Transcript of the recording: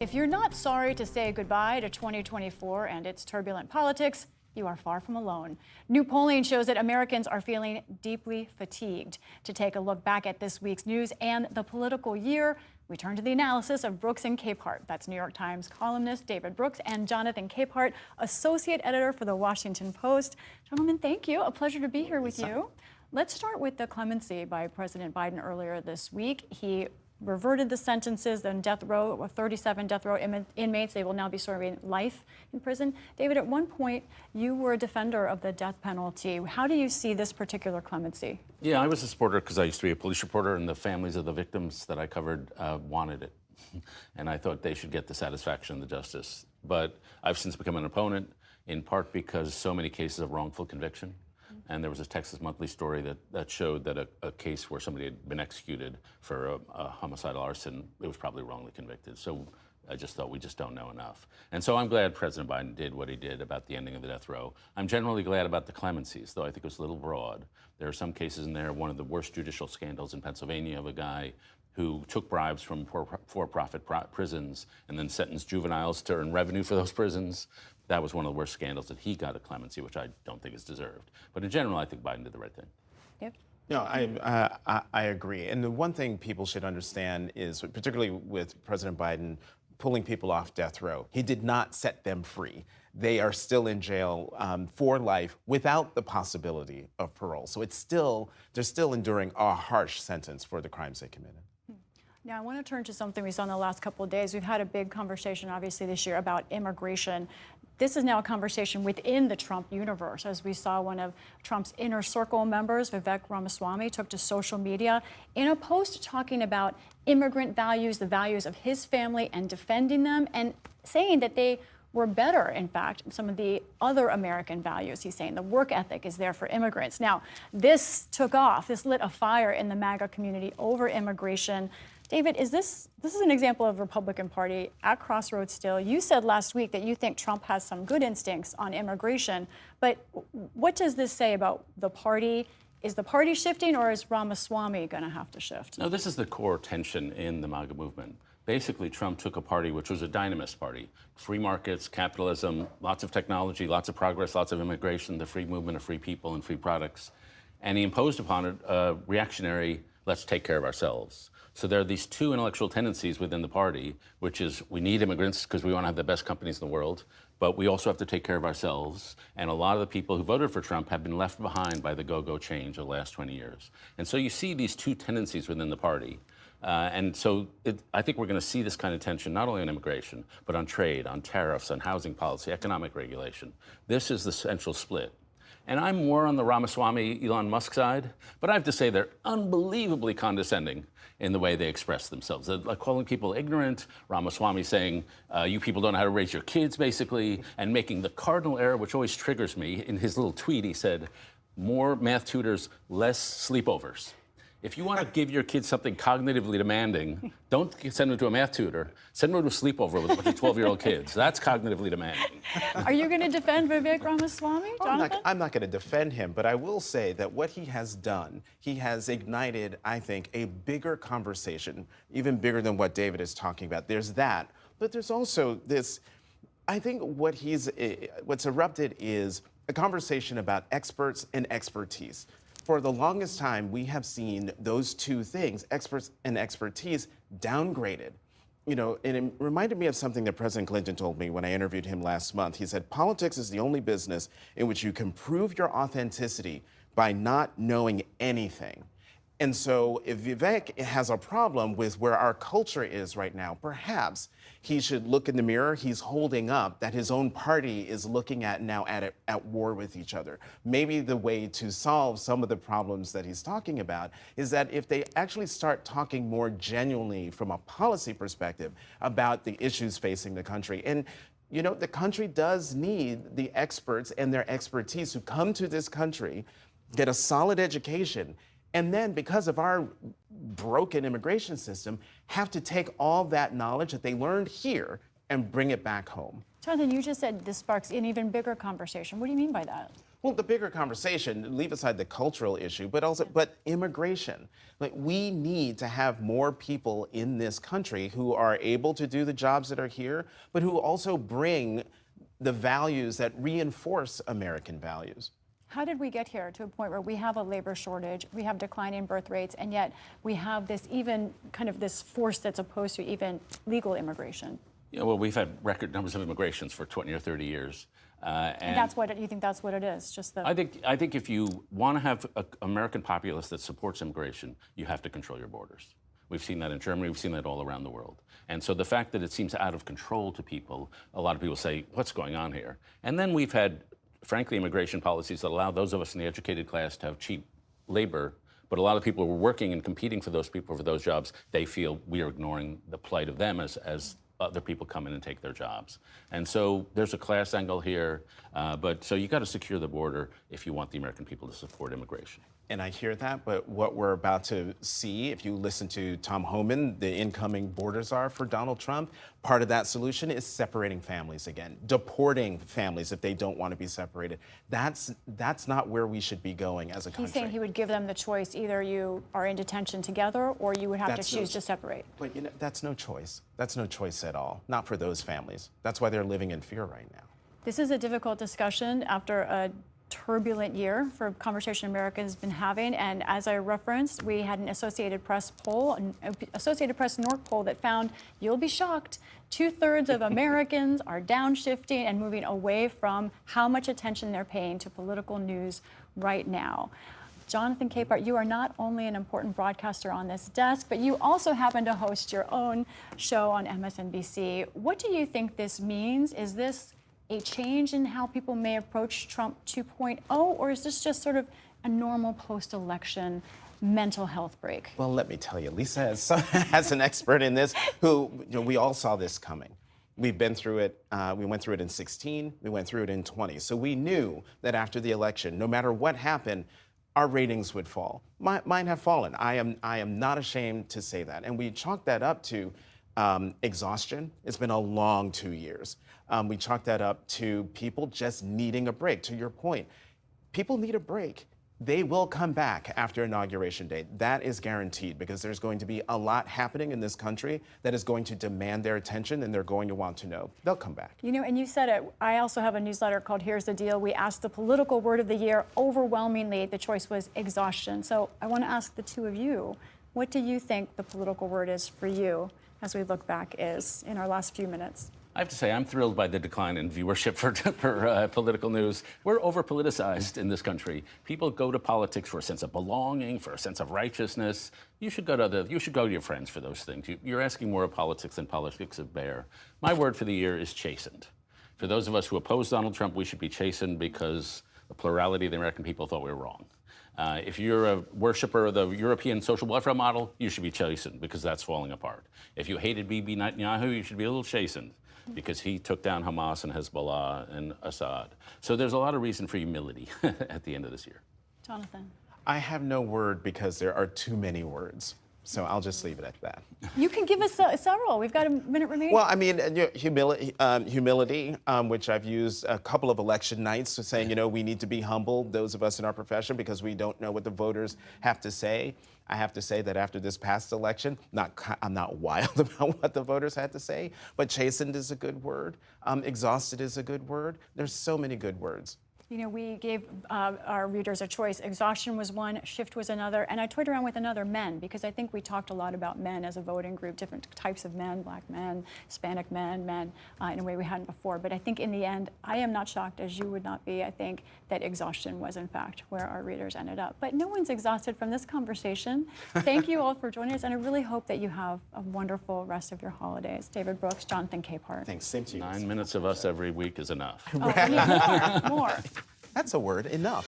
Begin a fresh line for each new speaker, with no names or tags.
If you're not sorry to say goodbye to 2024 and its turbulent politics, you are far from alone. New polling shows that Americans are feeling deeply fatigued. To take a look back at this week's news and the political year, we turn to the analysis of Brooks and Capehart. That's New York Times columnist David Brooks and Jonathan Capehart, associate editor for the Washington Post. Gentlemen, thank you. A pleasure to be here with you. Let's start with the clemency by President Biden earlier this week. He reverted the sentences on death row, 37 death row inmates. They will now be serving life in prison. David, at one point, you were a defender of the death penalty. How do you see this particular clemency?
Yeah, I was a supporter because I used to be a police reporter, and the families of the victims that I covered wanted it. And I thought they should get the satisfaction and the justice. But I've since become an opponent, in part because so many cases of wrongful conviction. And there was a Texas Monthly story that showed that a case where somebody had been executed for a homicidal arson, it was probably wrongly convicted. So I just thought we just don't know enough. And so I'm glad President Biden did what he did about the ending of the death row. I'm generally glad about the clemencies, though I think it was a little broad. There are some cases in there, one of the worst judicial scandals in Pennsylvania of a guy who took bribes from for-profit prisons and then sentenced juveniles to earn revenue for those prisons. That was one of the worst scandals that he got a clemency, which I don't think is deserved. But in general, I think Biden did the right thing.
Yep.
No, I agree. And the one thing people should understand is, particularly with President Biden pulling people off death row, he did not set them free. They are still in jail for life without the possibility of parole. So they're still enduring a harsh sentence for the crimes they committed.
Now, I want to turn to something we saw in the last couple of days. We've had a big conversation, obviously, this year about immigration. This is now a conversation within the Trump universe, as we saw one of Trump's inner circle members, Vivek Ramaswamy, took to social media in a post talking about immigrant values, the values of his family, and defending them, and saying that they were better, in fact, than some of the other American values. He's saying the work ethic is there for immigrants. Now, this took off. This lit a fire in the MAGA community over immigration. David, this is an example of Republican Party at crossroads still. You said last week that you think Trump has some good instincts on immigration, but what does this say about the party? Is the party shifting, or is Ramaswamy going to have to shift?
No, this is the core tension in the MAGA movement. Basically, Trump took a party which was a dynamist party. Free markets, capitalism, lots of technology, lots of progress, lots of immigration, the free movement of free people and free products. And he imposed upon it a reactionary, let's take care of ourselves. So there are these two intellectual tendencies within the party, which is we need immigrants because we want to have the best companies in the world, but we also have to take care of ourselves. And a lot of the people who voted for Trump have been left behind by the go-go change of the last 20 years. And so you see these two tendencies within the party. And so I think we're going to see this kind of tension not only on immigration, but on trade, on tariffs, on housing policy, economic regulation. This is the central split. And I'm more on the Ramaswamy, Elon Musk side, but I have to say they're unbelievably condescending in the way they express themselves. They're like calling people ignorant, Ramaswamy saying, you people don't know how to raise your kids, basically, and making the cardinal error, which always triggers me. In his little tweet, he said, more math tutors, less sleepovers. If you want to give your kids something cognitively demanding, don't send them to a math tutor. Send them to a sleepover with a bunch of 12-year-old kids. That's cognitively demanding.
Are you going to defend Vivek Ramaswamy, Jonathan?
I'm not going to defend him, but I will say that what he has done, he has ignited, I think, a bigger conversation, even bigger than what David is talking about. There's that, but there's also this, I think what's erupted is a conversation about experts and expertise. For the longest time, we have seen those two things, experts and expertise, downgraded. You know, and it reminded me of something that President Clinton told me when I interviewed him last month. He said, politics is the only business in which you can prove your authenticity by not knowing anything. And so if Vivek has a problem with where our culture is right now, perhaps he should look in the mirror he's holding up that his own party is looking at now at war with each other. Maybe the way to solve some of the problems that he's talking about is that if they actually start talking more genuinely from a policy perspective about the issues facing the country. And you know, the country does need the experts and their expertise who come to this country, get a solid education, and then, because of our broken immigration system, have to take all that knowledge that they learned here and bring it back home.
Jonathan, you just said this sparks an even bigger conversation. What do you mean by that?
Well, the bigger conversation, leave aside the cultural issue, but immigration. Like, we need to have more people in this country who are able to do the jobs that are here, but who also bring the values that reinforce American values.
How did we get here to a point where we have a labor shortage, we have declining birth rates, and yet we have this even kind of this force that's opposed to even legal immigration?
Yeah, well, we've had record numbers of immigrations for 20 or 30 years.
And that's what you think that's what it is? Just the.
I think if you want to have an American populace that supports immigration, you have to control your borders. We've seen that in Germany. We've seen that all around the world. And so the fact that it seems out of control to people, a lot of people say, what's going on here? And then we've had, frankly, immigration policies that allow those of us in the educated class to have cheap labor. But a lot of people who are working and competing for those people for those jobs, they feel we are ignoring the plight of them as other people come in and take their jobs. And so there's a class angle here, but so you got to secure the border if you want the American people to support immigration.
And I hear that, but what we're about to see, if you listen to Tom Homan, the incoming border czar for Donald Trump, part of that solution is separating families again, deporting families if they don't want to be separated. That's not where we should be going as a country.
He's saying he would give them the choice: either you are in detention together, or you would have to choose to separate.
But that's no choice. That's no choice at all. Not for those families. That's why they're living in fear right now.
This is a difficult discussion after a turbulent year for conversation America has been having. And as I referenced, we had an Associated Press poll, an Associated Press NORC poll that found, you'll be shocked, 2/3 of Americans are downshifting and moving away from how much attention they're paying to political news right now. Jonathan Capehart, you are not only an important broadcaster on this desk, but you also happen to host your own show on MSNBC. What do you think this means? Is this a change in how people may approach Trump 2.0, or is this just sort of a normal post-election mental health break?
Well, let me tell you, Lisa has an expert in this who, we all saw this coming. We've been through it. We went through it in 2016. We went through it in 2020. So we knew that after the election, no matter what happened, our ratings would fall. Mine have fallen. I am not ashamed to say that. And we chalked that up to exhaustion. It's been a long 2 years. We chalk that up to people just needing a break. To your point, people need a break. They will come back after Inauguration Day. That is guaranteed, because there's going to be a lot happening in this country that is going to demand their attention, and they're going to want to know. They'll come back.
And you said it. I also have a newsletter called Here's the Deal. We asked the political word of the year. Overwhelmingly, the choice was exhaustion. So I want to ask the two of you, what do you think the political word is for you as we look back is in our last few minutes?
I have to say, I'm thrilled by the decline in viewership for political news. We're over-politicized in this country. People go to politics for a sense of belonging, for a sense of righteousness. You should go to your friends for those things. You're asking more of politics than politics of bear. My word for the year is chastened. For those of us who oppose Donald Trump, we should be chastened because the plurality of the American people thought we were wrong. If you're a worshiper of the European social welfare model, you should be chastened because that's falling apart. If you hated Bibi Netanyahu, you should be a little chastened because he took down Hamas and Hezbollah and Assad. So there's a lot of reason for humility at the end of this year.
Jonathan.
I have no word because there are too many words. So I'll just leave it at that.
You can give us several. We've got a minute remaining.
Well, I mean, humility, which I've used a couple of election nights, to saying, we need to be humble, those of us in our profession, because we don't know what the voters have to say. I have to say that after this past election, I'm not wild about what the voters had to say, but chastened is a good word. Exhausted is a good word. There's so many good words.
We gave our readers a choice. Exhaustion was one, shift was another, and I toyed around with another, men, because I think we talked a lot about men as a voting group, different types of men, black men, Hispanic men, in a way we hadn't before. But I think in the end, I am not shocked, as you would not be, I think, that exhaustion was in fact where our readers ended up. But no one's exhausted from this conversation. Thank you all for joining us, and I really hope that you have a wonderful rest of your holidays. David Brooks, Jonathan Capehart.
Thanks, same to you.
9 minutes of us every week is enough.
Oh, we need more.
That's a word, enough.